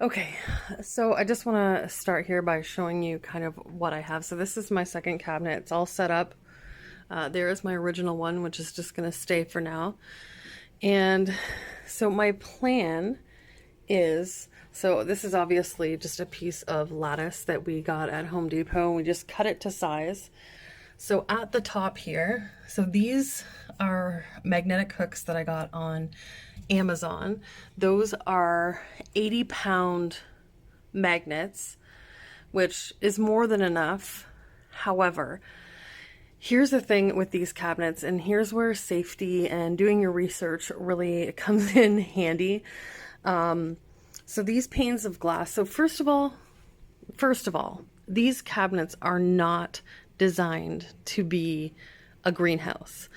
Okay, so I just want to start here by showing you kind of what I have. So this is my second cabinet. It's all set up. There is my original one, which is just going to stay for now. And so my plan is, so this is obviously just a piece of lattice that we got at Home Depot. We just cut it to size. So at the top here, so these are magnetic hooks that I got on Amazon. Those are 80-pound magnets, which is more than enough. However, here's the thing with these cabinets, and here's where safety and doing your research really comes in handy. So these panes of glass, so first of all, these cabinets are not designed to be a greenhouse.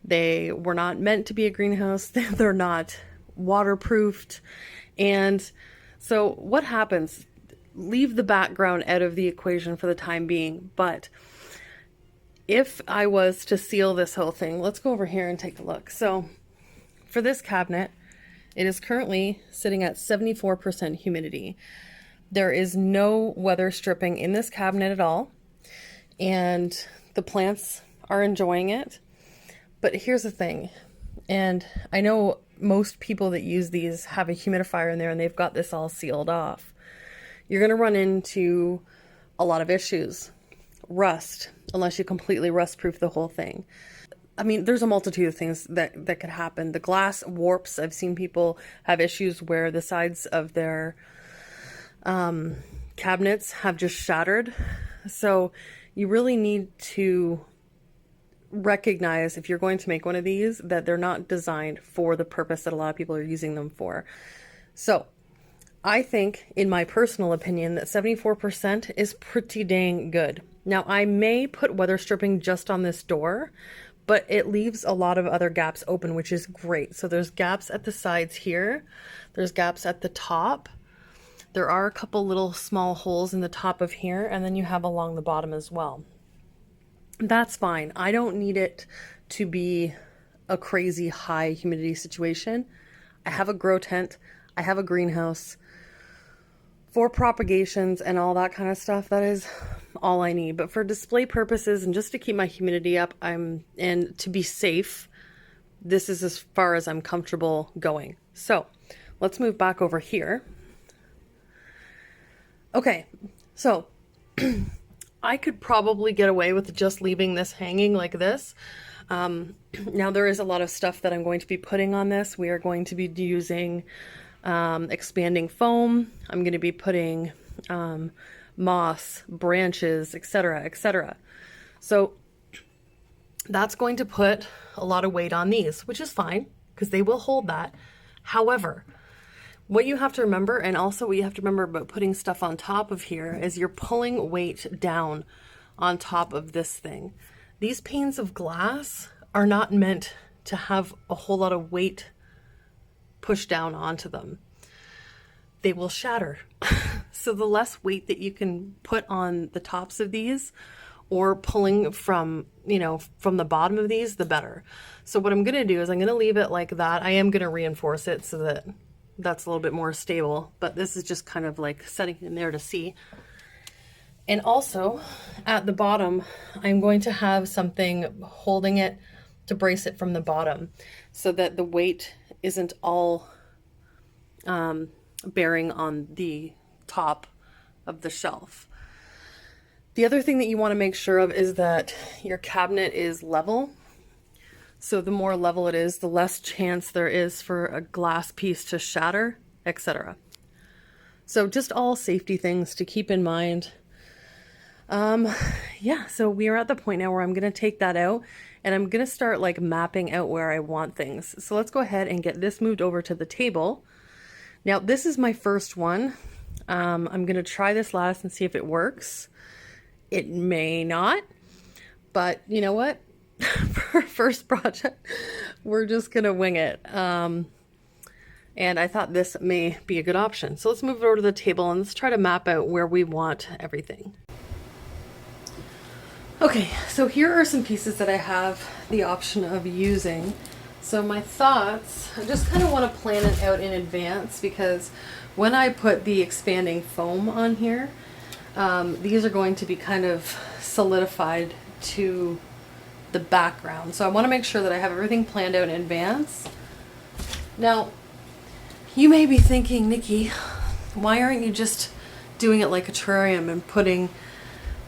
They were not meant to be a greenhouse. They're not waterproofed. And so what happens? Leave the background out of the equation for the time being. But if I was to seal this whole thing, let's go over here and take a look. So for this cabinet, it is currently sitting at 74% humidity. There is no weather stripping in this cabinet at all. And the plants are enjoying it. But here's the thing, and I know most people that use these have a humidifier in there and they've got this all sealed off. You're going to run into a lot of issues. Rust, unless you completely rust-proof the whole thing. I mean, there's a multitude of things that could happen. The glass warps. I've seen people have issues where the sides of their cabinets have just shattered. So you really need to recognize, if you're going to make one of these, that they're not designed for the purpose that a lot of people are using them for. So I think, in my personal opinion, that 74% is pretty dang good. Now, I may put weather stripping just on this door, but it leaves a lot of other gaps open, which is great. So there's gaps at the sides here. There's gaps at the top. There are a couple little small holes in the top of here, and then you have along the bottom as well. That's fine. I don't need it to be a crazy high humidity situation. I have a grow tent. I have a greenhouse. For propagations and all that kind of stuff, that is all I need. But for display purposes and just to keep my humidity up, and to be safe, this is as far as I'm comfortable going. So let's move back over here. Okay, so I could probably get away with just leaving this hanging like this. Now there is a lot of stuff that I'm going to be putting on this. We are going to be using expanding foam. I'm going to be putting moss, branches, etc., etc. So that's going to put a lot of weight on these, which is fine because they will hold that. However, what you have to remember, and also what you have to remember about putting stuff on top of here, is you're pulling weight down on top of this thing. These panes of glass are not meant to have a whole lot of weight pushed down onto them. They will shatter. So the less weight that you can put on the tops of these, or pulling from, from the bottom of these, the better. So what I'm going to do is I'm going to leave it like that. I am going to reinforce it so that that's a little bit more stable, but this is just kind of like setting it in there to see. And also at the bottom, I'm going to have something holding it to brace it from the bottom so that the weight isn't all bearing on the top of the shelf. The other thing that you want to make sure of is that your cabinet is level. So the more level it is, the less chance there is for a glass piece to shatter, etc. So just all safety things to keep in mind. Yeah, so we are at the point now where I'm going to take that out and I'm going to start like mapping out where I want things. So let's go ahead and get this moved over to the table. Now this is my first one. I'm going to try this lattice and see if it works. It may not, but you know what? For our first project, we're just gonna wing it. And I thought this may be a good option. So let's move it over to the table and let's try to map out where we want everything. Okay, so here are some pieces that I have the option of using. So my thoughts, I just kind of want to plan it out in advance because when I put the expanding foam on here, these are going to be kind of solidified to the background. So I want to make sure that I have everything planned out in advance. Now, you may be thinking, Nikki, why aren't you just doing it like a terrarium and putting,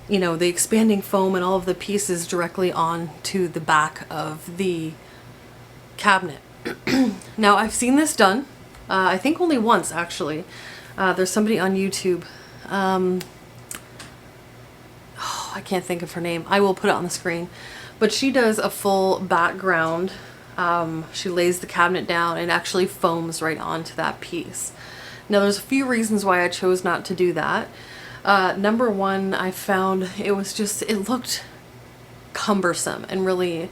you know, the expanding foam and all of the pieces directly onto the back of the cabinet? Now, I've seen this done. I think only once, actually. There's somebody on YouTube. Oh, I can't think of her name. I will put it on the screen. But she does a full background. She lays the cabinet down and actually foams right onto that piece. Now, there's a few reasons why I chose not to do that. Number one, I found it looked cumbersome and really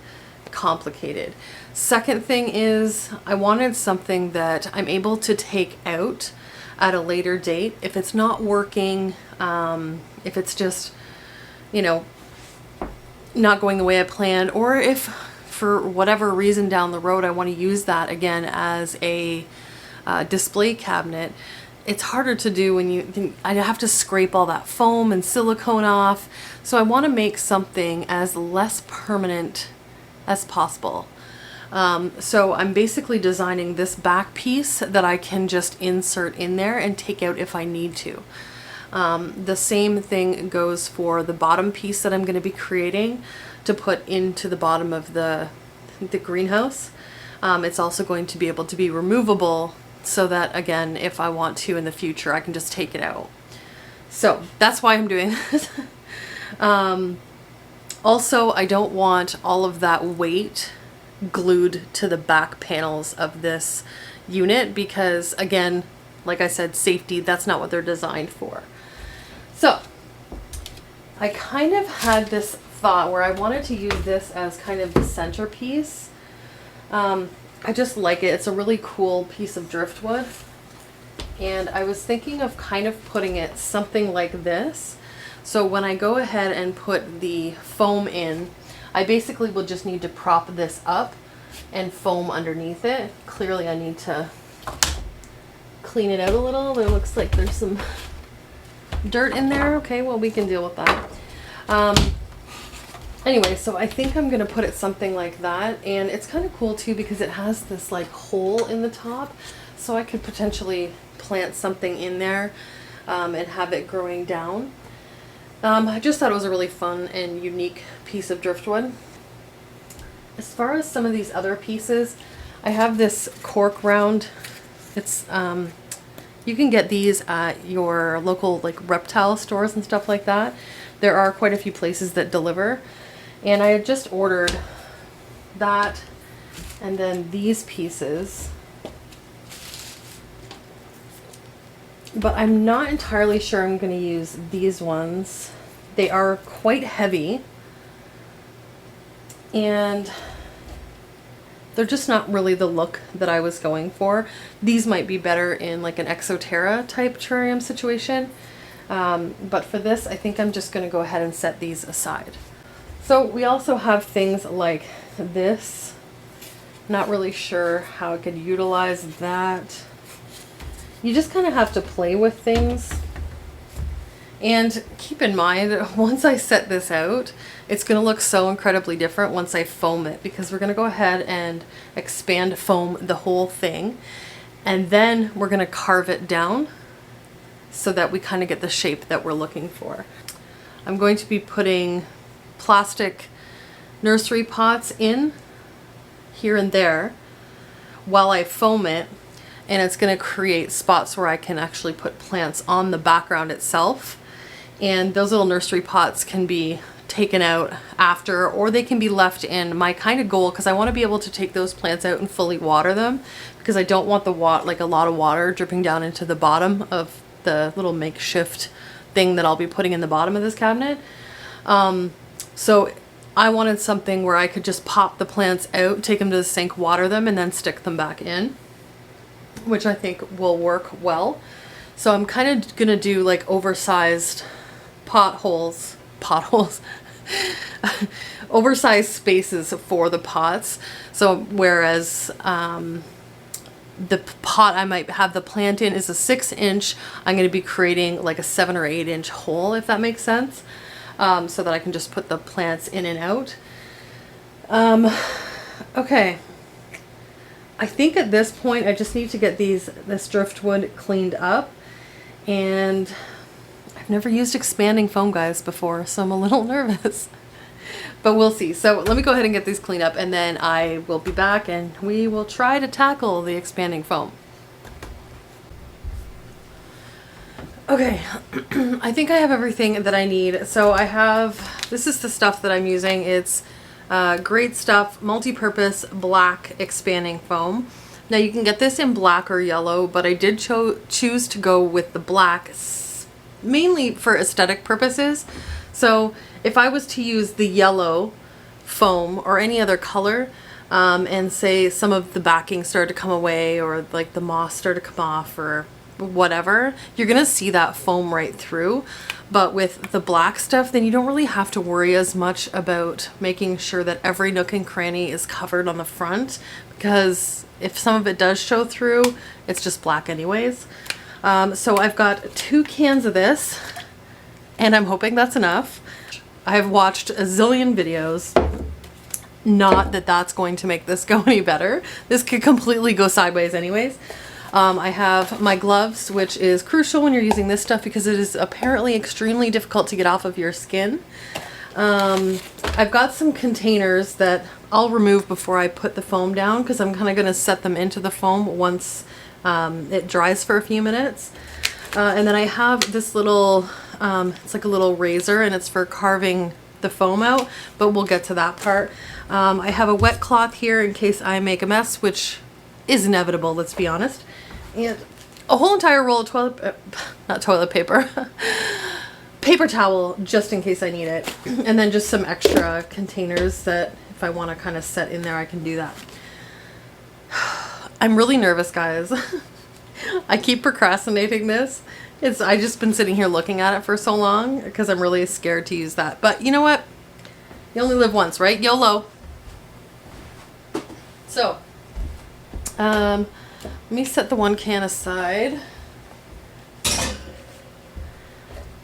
complicated. Second thing is, I wanted something that I'm able to take out at a later date. If it's not working, if it's just, you know, not going the way I planned, or if for whatever reason down the road I want to use that again as a display cabinet, it's harder to do when I have to scrape all that foam and silicone off. So I want to make something as less permanent as possible. So I'm basically designing this back piece that I can just insert in there and take out if I need to. The same thing goes for the bottom piece that I'm going to be creating to put into the bottom of the greenhouse. It's also going to be able to be removable so that, again, if I want to in the future, I can just take it out. So that's why I'm doing this. Also, I don't want all of that weight glued to the back panels of this unit because, again, like I said, safety, that's not what they're designed for. So I kind of had this thought where I wanted to use this as kind of the centerpiece. I just like it. It's a really cool piece of driftwood. And I was thinking of kind of putting it something like this. So when I go ahead and put the foam in, I basically will just need to prop this up and foam underneath it. Clearly I need to clean it out a little. It looks like there's some dirt in there. Okay, well, we can deal with that. Anyway, so I think I'm gonna put it something like that, and it's kind of cool too because it has this like hole in the top, so I could potentially plant something in there and have it growing down. I just thought it was a really fun and unique piece of driftwood. As far as some of these other pieces, I have this cork round. It's you can get these at your local like reptile stores and stuff like that. There are quite a few places that deliver, and I had just ordered that and then these pieces, but I'm not entirely sure I'm going to use these ones. They are quite heavy and they're just not really the look that I was going for. These might be better in like an Exoterra type terrarium situation. But for this, I think I'm just going to go ahead and set these aside. So we also have things like this. Not really sure how I could utilize that. You just kind of have to play with things. And keep in mind, once I set this out, it's going to look so incredibly different once I foam it, because we're going to go ahead and expand foam the whole thing. And then we're going to carve it down so that we kind of get the shape that we're looking for. I'm going to be putting plastic nursery pots in here and there while I foam it, and it's going to create spots where I can actually put plants on the background itself. And those little nursery pots can be taken out after, or they can be left in. My kind of goal, because I want to be able to take those plants out and fully water them, because I don't want the like a lot of water dripping down into the bottom of the little makeshift thing that I'll be putting in the bottom of this cabinet. So I wanted something where I could just pop the plants out, take them to the sink, water them, and then stick them back in, which I think will work well. So I'm kind of gonna do like oversized potholes, oversized spaces for the pots. So whereas the pot I might have the plant in is a 6-inch. I'm going to be creating like a 7 or 8-inch hole, if that makes sense, so that I can just put the plants in and out. Okay. I think at this point I just need to get this driftwood cleaned up, and I've never used expanding foam, guys, before, so I'm a little nervous. But we'll see. So let me go ahead and get these cleaned up, and then I will be back and we will try to tackle the expanding foam. Okay, I think I have everything that I need. So I have, this is the stuff that I'm using. It's great stuff, multi-purpose black expanding foam. Now you can get this in black or yellow, but I did choose to go with the black mainly for aesthetic purposes. So if I was to use the yellow foam or any other color, and say some of the backing started to come away, or like the moss started to come off or whatever, you're gonna see that foam right through. But with the black stuff, then you don't really have to worry as much about making sure that every nook and cranny is covered on the front, because if some of it does show through, it's just black anyways. So I've got 2 cans of this, and I'm hoping that's enough. I've watched a zillion videos. Not that that's going to make this go any better. This could completely go sideways anyways. I have my gloves, which is crucial when you're using this stuff because it is apparently extremely difficult to get off of your skin. I've got some containers that I'll remove before I put the foam down, because I'm kind of going to set them into the foam once it dries for a few minutes. And then I have this little, it's like a little razor, and it's for carving the foam out, but we'll get to that part. I have a wet cloth here in case I make a mess, which is inevitable, let's be honest. And a whole entire roll of not toilet paper, paper towel, just in case I need it. And then just some extra containers that if I want to kind of set in there, I can do that. I'm really nervous, guys. I keep procrastinating this. I just been sitting here looking at it for so long because I'm really scared to use that. But you know what? You only live once, right? YOLO. So, let me set the 1 can aside.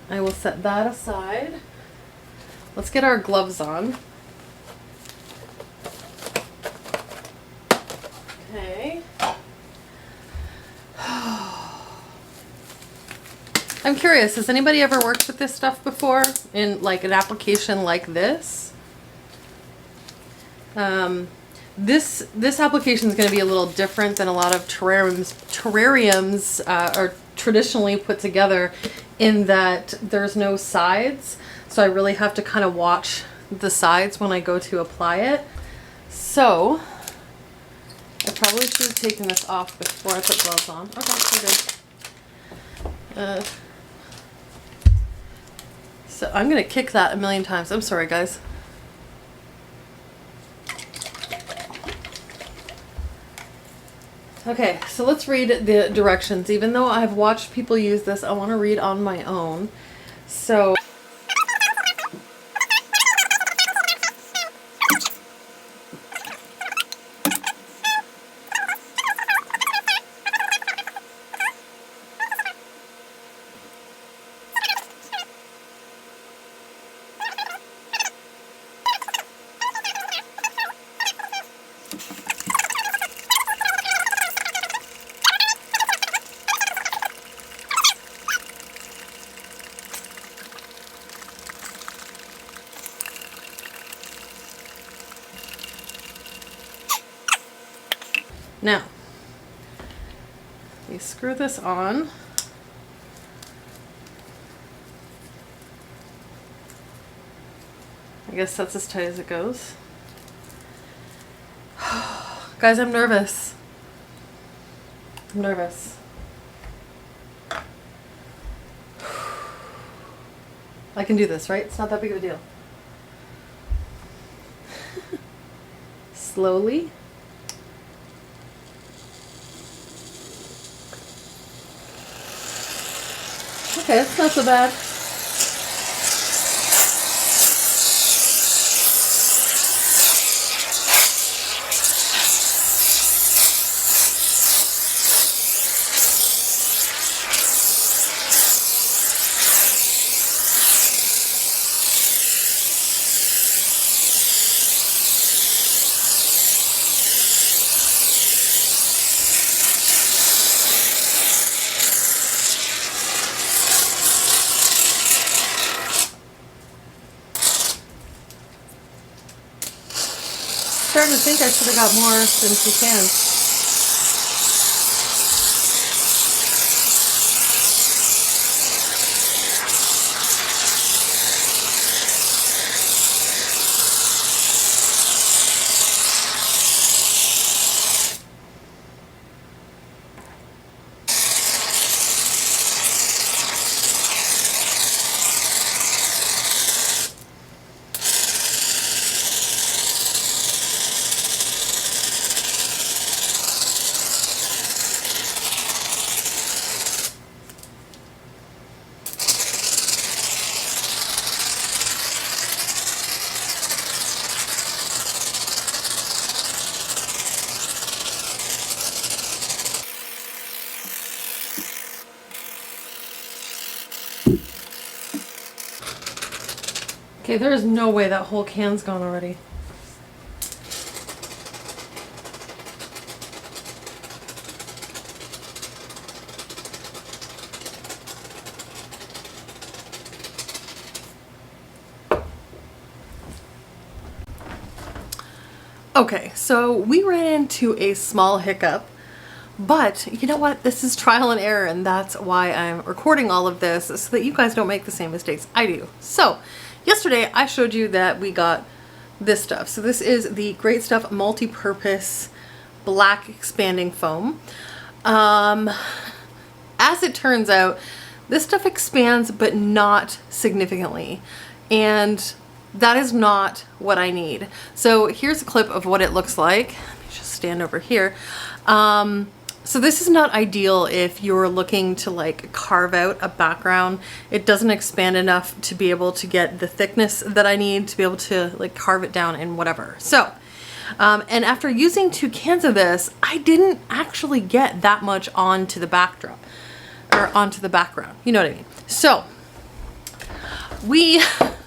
I will set that aside. Let's get our gloves on. Okay. I'm curious, has anybody ever worked with this stuff before in like an application like this? This application is going to be a little different than a lot of terrariums are traditionally put together, in that there's no sides. So I really have to kind of watch the sides when I go to apply it. So I probably should have taken this off before I put gloves on. Okay, we're good. So I'm going to kick that a million times. I'm sorry, guys. Okay, so let's read the directions. Even though I've watched people use this, I want to read on my own. So now, we screw this on. I guess that's as tight as it goes. Guys, I'm nervous. I'm nervous. I can do this, right? It's not that big of a deal. Slowly. Okay, that's not so bad. starting to think I should have got more than 2 cans. Okay, there is no way that whole can's gone already. Okay, so we ran into a small hiccup, but you know what? This is trial and error, and that's why I'm recording all of this, so that you guys don't make the same mistakes I do. So, yesterday I showed you that we got this stuff. So this is the Great Stuff Multi-Purpose Black Expanding Foam. As it turns out, this stuff expands, but not significantly. And that is not what I need. So here's a clip of what it looks like. Let me just stand over here. So this is not ideal if you're looking to like carve out a background. It doesn't expand enough to be able to get the thickness that I need to be able to like carve it down and whatever. So, and after using 2 cans of this, I didn't actually get that much onto the backdrop or onto the background. You know what I mean? So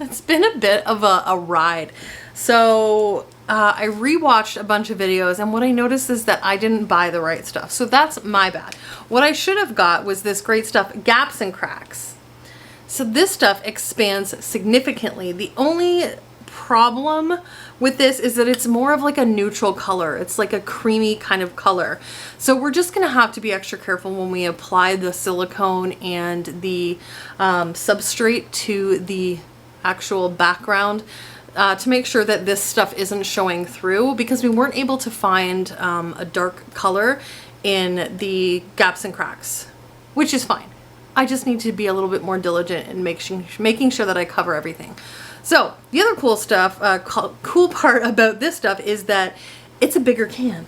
it's been a bit of a ride. So I rewatched a bunch of videos, and what I noticed is that I didn't buy the right stuff. So that's my bad. What I should have got was this Great Stuff Gaps and Cracks. So this stuff expands significantly. The only problem with this is that it's more of like a neutral color. It's like a creamy kind of color. So we're just gonna have to be extra careful when we apply the silicone and the substrate to the actual background to make sure that this stuff isn't showing through, because we weren't able to find a dark color in the gaps and cracks, which is fine. I just need to be a little bit more diligent in making sure that I cover everything. So the other cool stuff, cool part about this stuff is that it's a bigger can.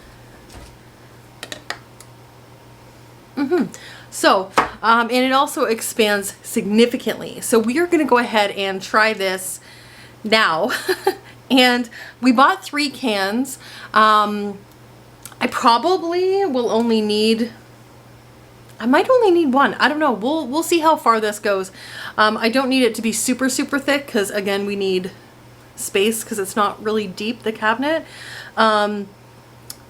So, and it also expands significantly. So we are going to go ahead and try this now. And we bought 3 cans. I probably will only need, I might only need 1. I don't know. We'll see how far this goes. I don't need it to be super thick, because again, we need space because it's not really deep, the cabinet.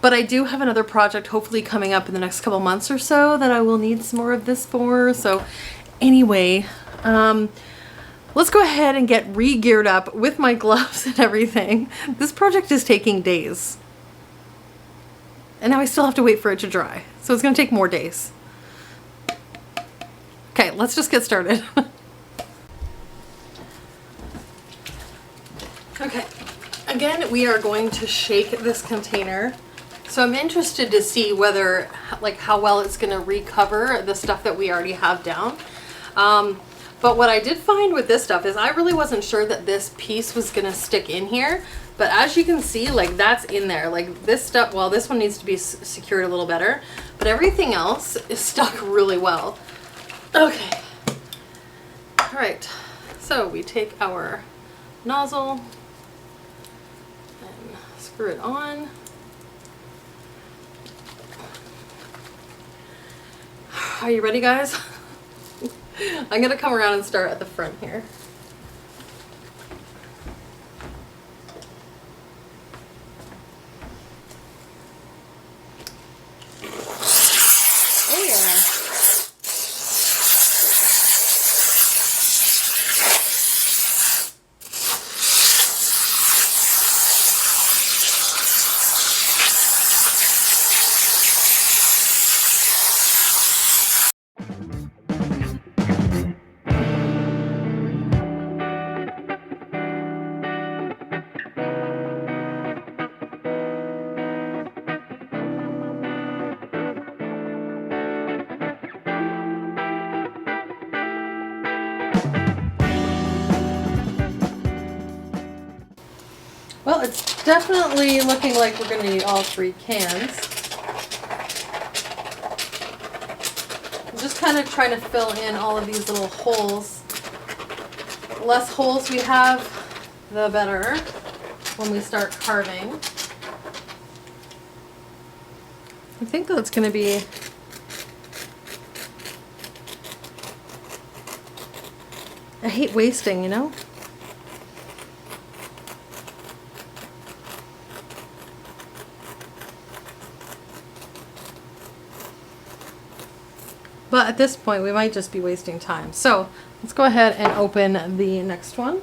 But I do have another project hopefully coming up in the next couple months or so that I will need some more of this for. So anyway, let's go ahead and get re-geared up with my gloves and everything. This project is taking days. And now I still have to wait for it to dry. So it's going to take more days. Okay, let's just get started. Okay, again, we are going to shake this container. So I'm interested to see whether, like, how well it's going to recover the stuff that we already have down. But what I did find with this stuff is I really wasn't sure that this piece was going to stick in here. But as you can see, like, that's in there. Like, this stuff, well, this one needs to be secured a little better. But everything else is stuck really well. Okay. All right. So we take our nozzle and screw it on. Are you ready, guys? I'm gonna come around and start at the front here. Oh yeah. Well, it's definitely looking like we're going to need all 3 cans. I'm just kind of trying to fill in all of these little holes. The less holes we have, the better when we start carving. I think that's going to be I hate wasting, you know? But at this point, we might just be wasting time. So let's go ahead and open the next one.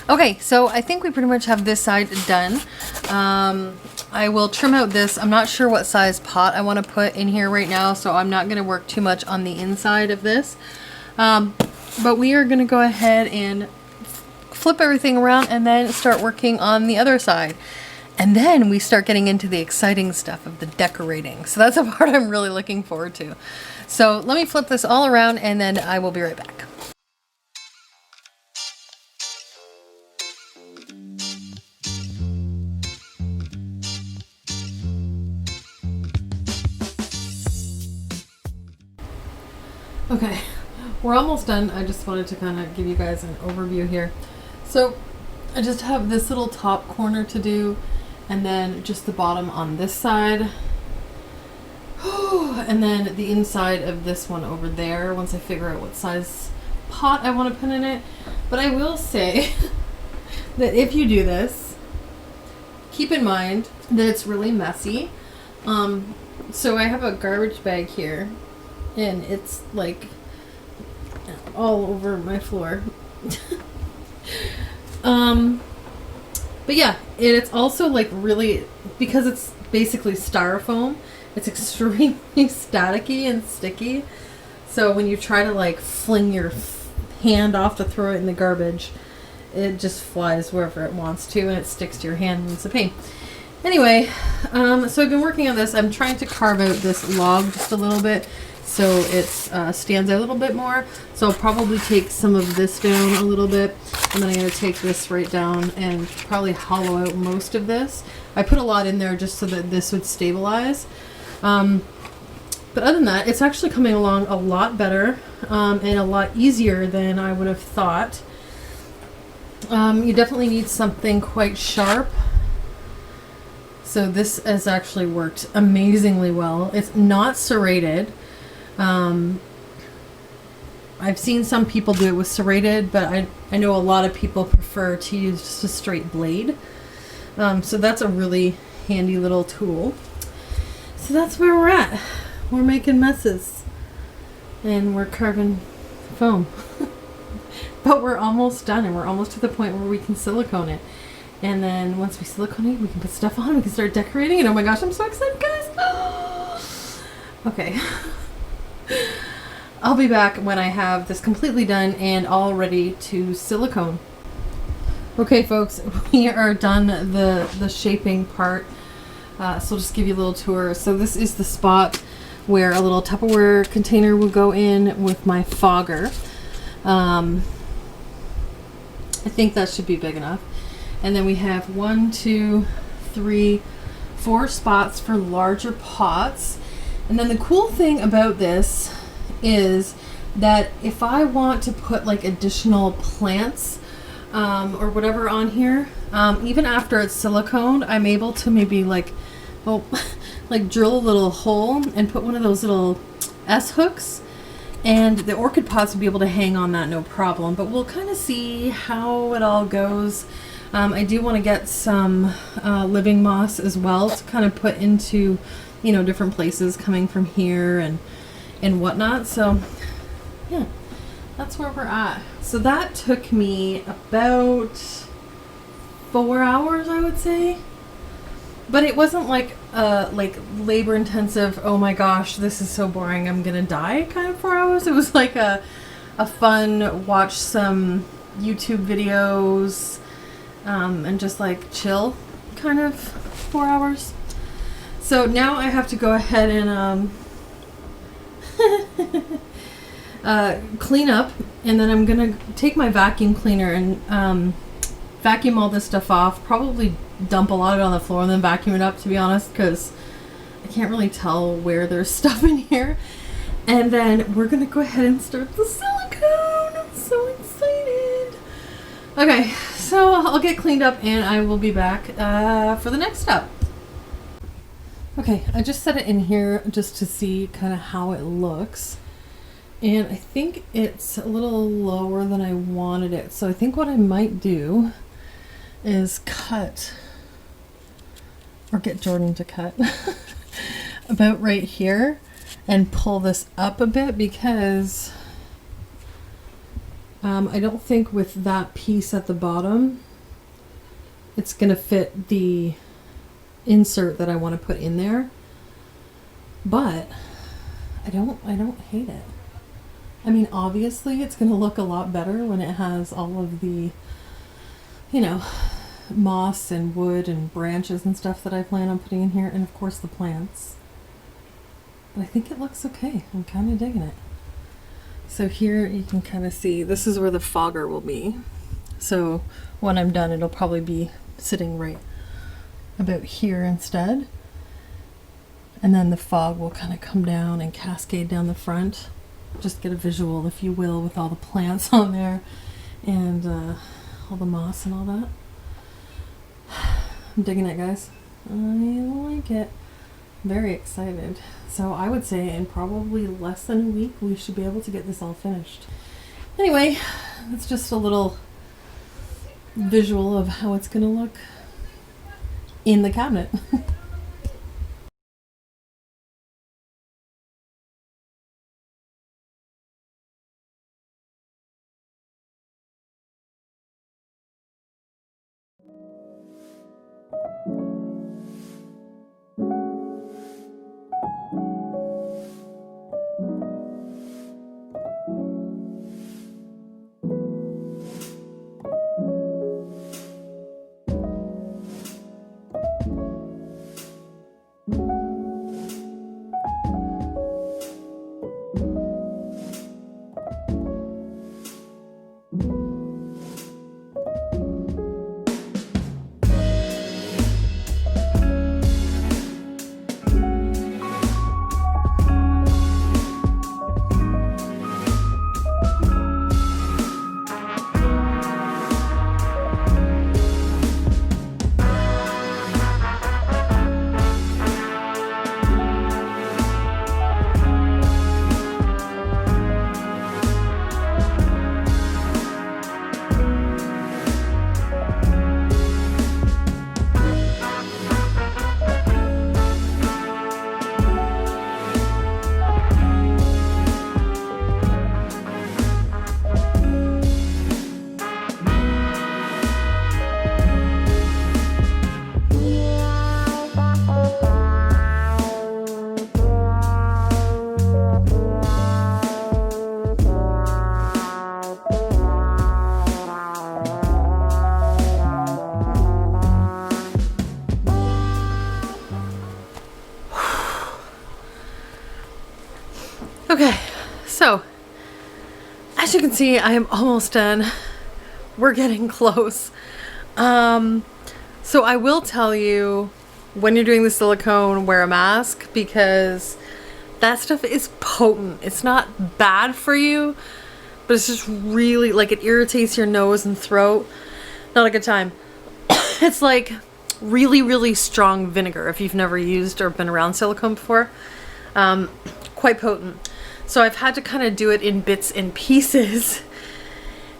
Okay, so I think we pretty much have this side done. I will trim out this. I'm not sure what size pot I want to put in here right now, so I'm not going to work too much on the inside of this. But we are going to go ahead and flip everything around and then start working on the other side. And then we start getting into the exciting stuff of the decorating. So that's a part I'm really looking forward to. So let me flip this all around and then I will be right back. Okay, we're almost done. I just wanted to kind of give you guys an overview here. So I just have this little top corner to do and then just the bottom on this side. And then the inside of this one over there once I figure out what size pot I want to put in it. But I will say that if you do this, keep in mind that it's really messy. So I have a garbage bag here and it's like all over my floor. But yeah, it's also like really, because it's basically styrofoam, it's extremely staticky and sticky. So when you try to like fling your hand off to throw it in the garbage, it just flies wherever it wants to and it sticks to your hand and it's a pain. Anyway, so I've been working on this. I'm trying to carve out this log just a little bit so it stands out a little bit more. So I'll probably take some of this down a little bit, and then I'm going to take this right down and probably hollow out most of this. I put a lot in there just so that this would stabilize. But other than that, it's actually coming along a lot better and a lot easier than I would have thought. You definitely need something quite sharp. So this has actually worked amazingly well. It's not serrated. I've seen some people do it with serrated, but I know a lot of people prefer to use just a straight blade. So that's a really handy little tool. So that's where we're at. We're making messes and we're carving foam. But we're almost done and we're almost to the point where we can silicone it. And then once we silicone it, we can put stuff on, we can start decorating, and oh my gosh, I'm so excited, guys. Okay. I'll be back when I have this completely done and all ready to silicone. Okay folks, we are done the shaping part. So I'll just give you a little tour. So this is the spot where a little Tupperware container will go in with my fogger. I think that should be big enough. And then we have 1, 2, 3, 4 spots for larger pots. And then the cool thing about this is that if I want to put like additional plants or whatever on here, even after it's siliconed, I'm able to maybe like drill a little hole and put one of those little S hooks, and the orchid pots will be able to hang on that no problem. But we'll kind of see how it all goes. I do want to get some living moss as well to kind of put into, you know, different places coming from here and whatnot. So yeah, that's where we're at. So that took me about 4 hours, I would say. But it wasn't like labor intensive, oh my gosh, this is so boring, I'm gonna die kind of 4 hours. It was like a fun watch some YouTube videos and just like chill kind of 4 hours. So now I have to go ahead and clean up, and then I'm gonna take my vacuum cleaner and vacuum all this stuff off, probably dump a lot of it on the floor and then vacuum it up, to be honest, because I can't really tell where there's stuff in here. And then we're gonna go ahead and start the silicone. I'm so excited. Okay, so I'll get cleaned up and I will be back for the next step. Okay, I just set it in here just to see kind of how it looks. And I think it's a little lower than I wanted it. So I think what I might do is cut, or get Jordan to cut, about right here and pull this up a bit, because I don't think with that piece at the bottom it's gonna fit the insert that I want to put in there. But I don't hate it. I mean, obviously it's going to look a lot better when it has all of the, you know, moss and wood and branches and stuff that I plan on putting in here, and of course the plants. But I think it looks okay. I'm kind of digging it. So here you can kind of see, this is where the fogger will be. So when I'm done, it'll probably be sitting right about here instead. And then the fog will kind of come down and cascade down the front. Just get a visual, if you will, with all the plants on there and all the moss and all that. I'm digging it, guys. I like it. Very excited. So I would say in probably less than a week we should be able to get this all finished. Anyway, that's just a little visual of how it's going to look in the cabinet. Okay, so as you can see, I am almost done. We're getting close. So I will tell you, when you're doing the silicone, wear a mask, because that stuff is potent. It's not bad for you, but it's just really, like, it irritates your nose and throat. Not a good time. It's like really, really strong vinegar if you've never used or been around silicone before. Quite potent. So I've had to kind of do it in bits and pieces.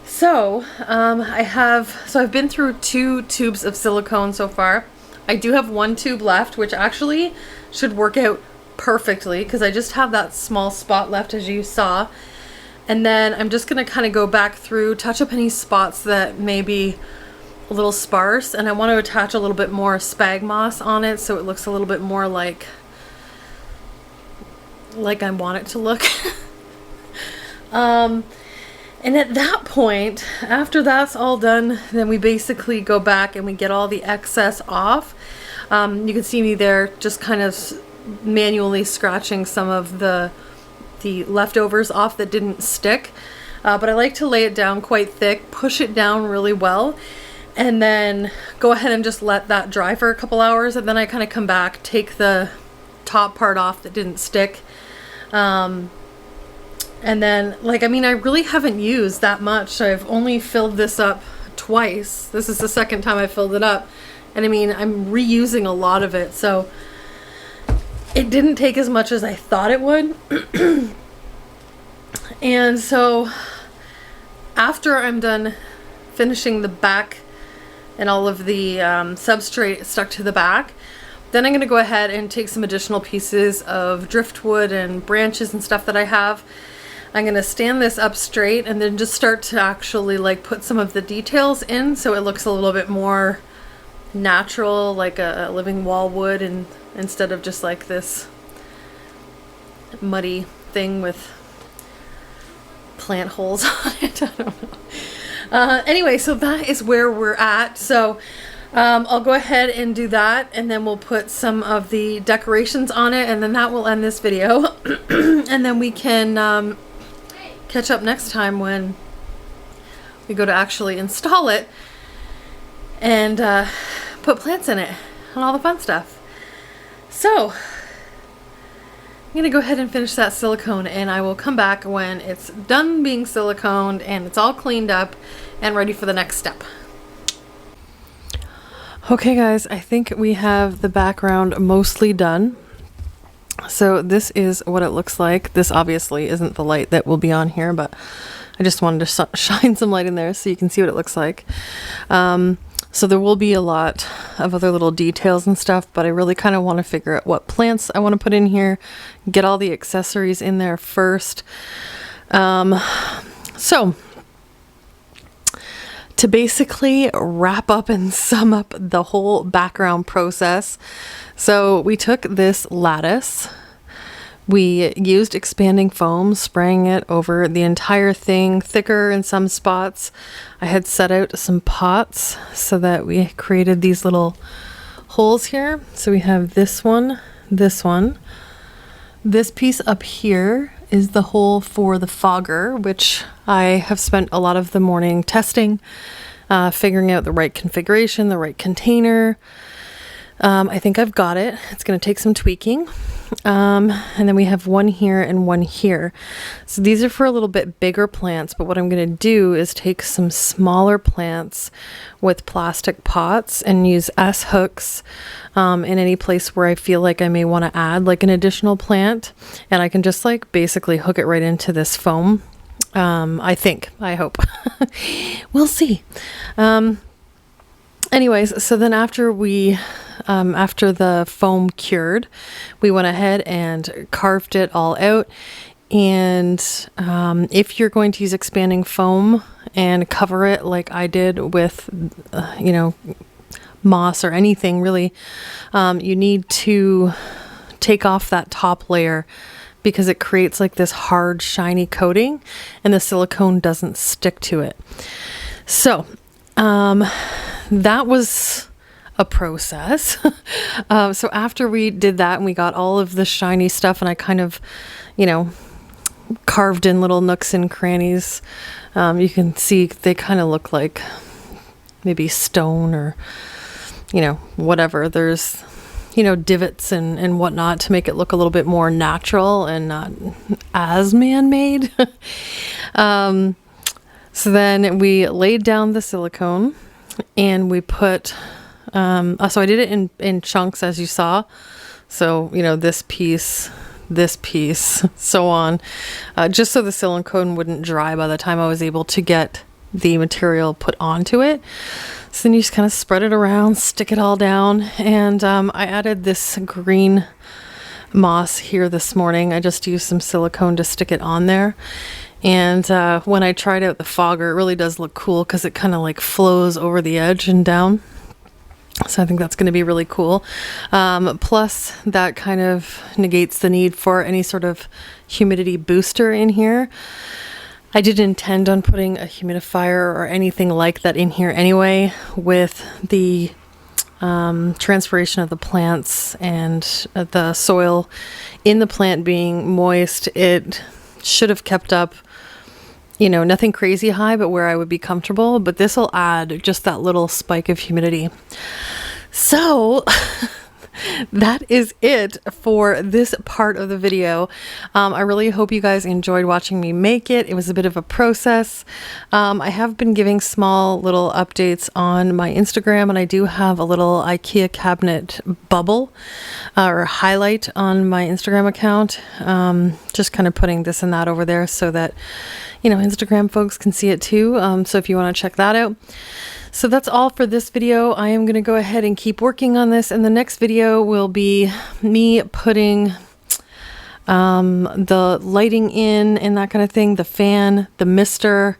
So I've been through 2 tubes of silicone so far. I do have 1 tube left, which actually should work out perfectly because I just have that small spot left, as you saw. And then I'm just going to kind of go back through, touch up any spots that may be a little sparse, and I want to attach a little bit more spag moss on it so it looks a little bit more like I want it to look. And at that point, after that's all done, then we basically go back and we get all the excess off. You can see me there just kind of manually scratching some of the leftovers off that didn't stick. But I like to lay it down quite thick, push it down really well, and then go ahead and just let that dry for a couple hours. And then I kind of come back, take the top part off that didn't stick. And then, like, I mean, I really haven't used that much. I've only filled this up twice. This is the second time I filled it up. And I mean, I'm reusing a lot of it. So it didn't take as much as I thought it would. And so after I'm done finishing the back and all of the substrate stuck to the back, then I'm going to go ahead and take some additional pieces of driftwood and branches and stuff that I have. I'm going to stand this up straight and then just start to actually like put some of the details in so it looks a little bit more natural, like a living wall would, and instead of just like this muddy thing with plant holes on it. I don't know. Anyway, so that is where we're at. So I'll go ahead and do that, and then we'll put some of the decorations on it, and then that will end this video. And then we can catch up next time when we go to actually install it and put plants in it and all the fun stuff. So I'm gonna go ahead and finish that silicone, and I will come back when it's done being siliconed and it's all cleaned up and ready for the next step. Okay guys, I think we have the background mostly done. So this is what it looks like. This obviously isn't the light that will be on here, but I just wanted to shine some light in there so you can see what it looks like. So there will be a lot of other little details and stuff, but I really kind of want to figure out what plants I want to put in here, get all the accessories in there first. So to basically wrap up and sum up the whole background process. So we took this lattice, we used expanding foam, spraying it over the entire thing, thicker in some spots. I had set out some pots so that we created these little holes here. So we have this one, this one. This piece up here is the hole for the fogger, which I have spent a lot of the morning testing, figuring out the right configuration, the right container. I think I've got it. It's going to take some tweaking. And then we have one here and one here. So these are for a little bit bigger plants, but what I'm going to do is take some smaller plants with plastic pots and use S hooks in any place where I feel like I may want to add like an additional plant, and I can just like basically hook it right into this foam. I hope. We'll see. Anyways, so then after the foam cured, we went ahead and carved it all out. And if you're going to use expanding foam and cover it like I did with, moss or anything really, you need to take off that top layer because it creates like this hard, shiny coating and the silicone doesn't stick to it. So that was a process. So after we did that and we got all of the shiny stuff and I kind of, carved in little nooks and crannies. You can see they kind of look like maybe stone or, you know, whatever. There's, you know, divots and whatnot to make it look a little bit more natural and not as man-made. So then we laid down the silicone and we put, so I did it in chunks, as you saw. So, you know, this piece, so on, just so the silicone wouldn't dry by the time I was able to get the material put onto it. So then you just kind of spread it around, stick it all down. And I added this green moss here this morning. I just used some silicone to stick it on there. And when I tried out the fogger, it really does look cool because it kind of like flows over the edge and down. So I think that's going to be really cool. Plus that kind of negates the need for any sort of humidity booster in here. I didn't intend on putting a humidifier or anything like that in here anyway. With the transpiration of the plants and the soil in the plant being moist, it should have kept up, you know, nothing crazy high, but where I would be comfortable. But this will add just that little spike of humidity. So that is it for this part of the video. I really hope you guys enjoyed watching me make it. It was a bit of a process. I have been giving small little updates on my Instagram, and I do have a little Ikea cabinet bubble or highlight on my Instagram account. Just kind of putting this and that over there so that, you know, Instagram folks can see it too. So if you want to check that out. So that's all for this video. I am going to go ahead and keep working on this, and the next video will be me putting the lighting in and that kind of thing, the fan, the mister,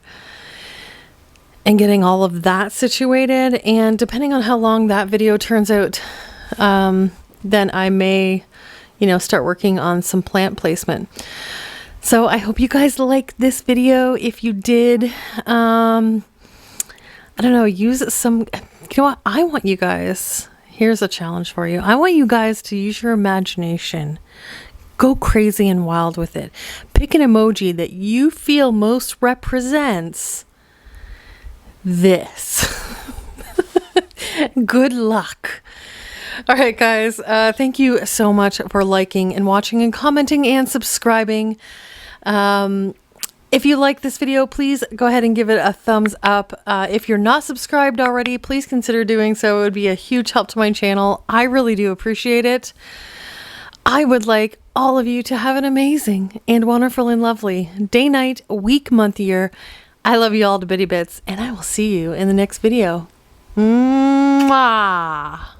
and getting all of that situated. And depending on how long that video turns out, then I may, you know, start working on some plant placement. So I hope you guys liked this video. If you did, I don't know, use some, you know what, I want you guys, here's a challenge for you. I want you guys to use your imagination. Go crazy and wild with it. Pick an emoji that you feel most represents this. Good luck. All right, guys, thank you so much for liking and watching and commenting and subscribing. If you like this video, please go ahead and give it a thumbs up. If you're not subscribed already, please consider doing so. It would be a huge help to my channel. I really do appreciate it. I would like all of you to have an amazing and wonderful and lovely day, night, week, month, year. I love you all to bitty bits, and I will see you in the next video. Mwah!